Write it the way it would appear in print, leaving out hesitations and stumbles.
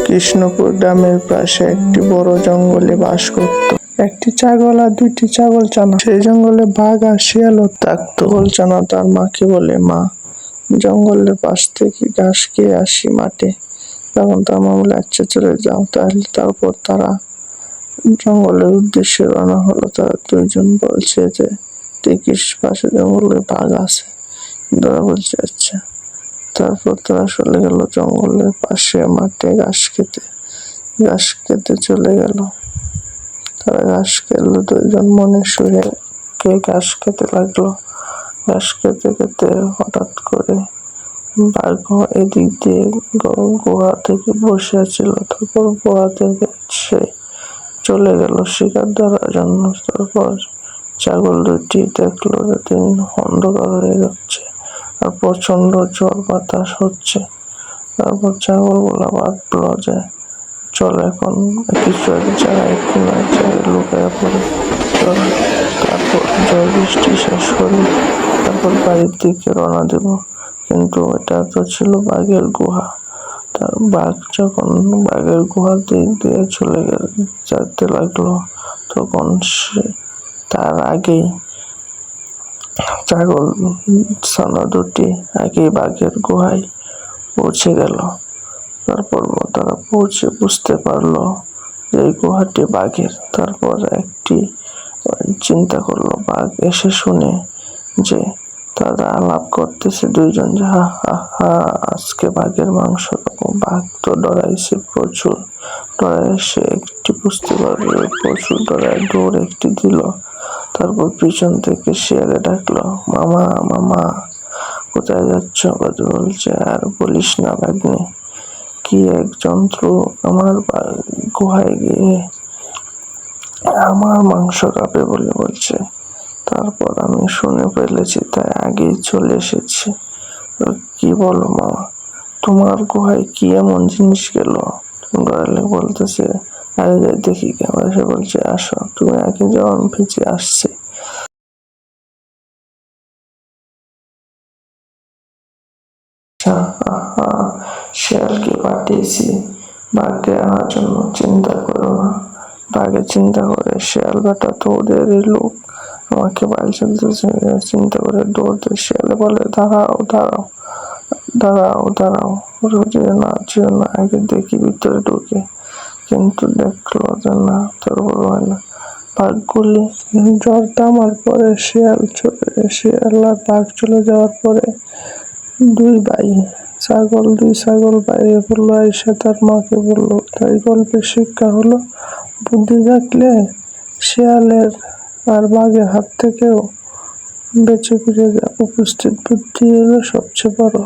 কৃষ্ণপুর গ্রামের পাশে একটি বড় জঙ্গলে বাস করত একটি ছাগল আর দুইটি ছাগলছানা। সেই জঙ্গলে বাঘ আর শিয়ালও থাকতো। ছাগলছানা তার মাকে বলে, মা, জঙ্গলের পাশ থেকে ঘাস খেয়ে আসি মাঠে। তখন তার মা বলে, আচ্ছা চলে যাও তাহলে। তারপর তারা জঙ্গলের উদ্দেশ্যে রওনা হলো। তারা দুইজন বলছে যে দেখিস পাশে জঙ্গলে বাঘ আছে। তারা বলছে আচ্ছা। তারপর তারা চলে গেল জঙ্গলের পাশে মাঠে ঘাস খেতে চলে গেল। তারা ঘাস খেলো, দুইজন মনে সুরে ঘাস খেতে লাগলো। ঘাস খেতে খেতে হঠাৎ করে বাঘ এদিক দিয়ে গুহা থেকে বসে ছিল। তারপর গুহা থেকে সে চলে গেল শিকার ধরার জন্য। তারপর ছাগল দুটি দেখলো যে দিন অন্ধকার হয়ে যাচ্ছে আর প্রচন্ড ঝড় বাতাস হচ্ছে। তারপর ছাগলগুলা ভাবলো যে চল এখন কিছু এক জায়গায় লুকিয়ে পড়ে। তারপর ঝড় বৃষ্টি শেষ করে তারপর বাড়ির দিকে রওনা দেব। কিন্তু এটা তো ছিল বাঘের গুহা। তার বাঘ যখন বাঘের গুহার দিক দিয়ে যেতে লাগলো, তখন তার আগেই ছাগল ছানা দুটি আগেই বাঘের গুহায় পৌঁছে গেল। তারপর তারা পৌঁছে বুঝতে পারলো যে এই গুহাটি বাঘের। তারপর একটি চিন্তা করলো, বাঘ এসে শুনে যে তারা আলাপ করতেছে দুইজন যে হা হা হা আজকে বাঘের মাংস খাবো। বাঘ তো ডরাইছে, প্রচুর ডরায়। সে একটি বুঝতে পারবে, প্রচুর ডরায় দৌড় একটি দিল। তারপর পিছন থেকে শিয়ালে ডাকলো, মামা মামা কোথায় যাচ্ছ? বলছে, আর বলিস না ভাগ্নে, কি এক যন্ত্র আমার গুহায় গিয়ে আমার মাংস খাবে বলে বলছে। তারপর আমি শুনে ফেলেছি, তাই আগেই চলে এসেছি। কি বলো মামা, তোমার গুহায় কি এমন জিনিস গেল? বলতেছে, আরে যাই দেখি কেমন। এসে বলছে, আসো, তুমি আগে যেমন ভিজে আসছে। শিয়ালকে পাঠিয়েছি বাঘকে আনার জন্য, চিন্তা করো না। বাঘে চিন্তা করে, শিয়াল বেটা তো ওদেরই লোক, আমাকে বাইল চলতেছে। চিন্তা করে দৌড় দিয়ে শিয়ালে বলে, দাঁড়াও দাঁড়াও দাঁড়াও দাঁড়াও, না যেও না, আগে দেখি ভিতরে ঢুকে। কিন্তু দেখলো যে না, তোর বড় হয় না। বাঘগুলি জ্বর থামার পরে শিয়াল আর বাঘ চলে যাওয়ার পরে দুই ছাগল বাইরে পড়লো। আইসা তার মাকে বললো। তাই গল্পের শিক্ষা হলো, বুদ্ধি থাকলে শিয়ালের আর বাঘের হাত থেকেও বেঁচে ফিরে যায়। উপস্থিত বুদ্ধি হলো সবচেয়ে বড়।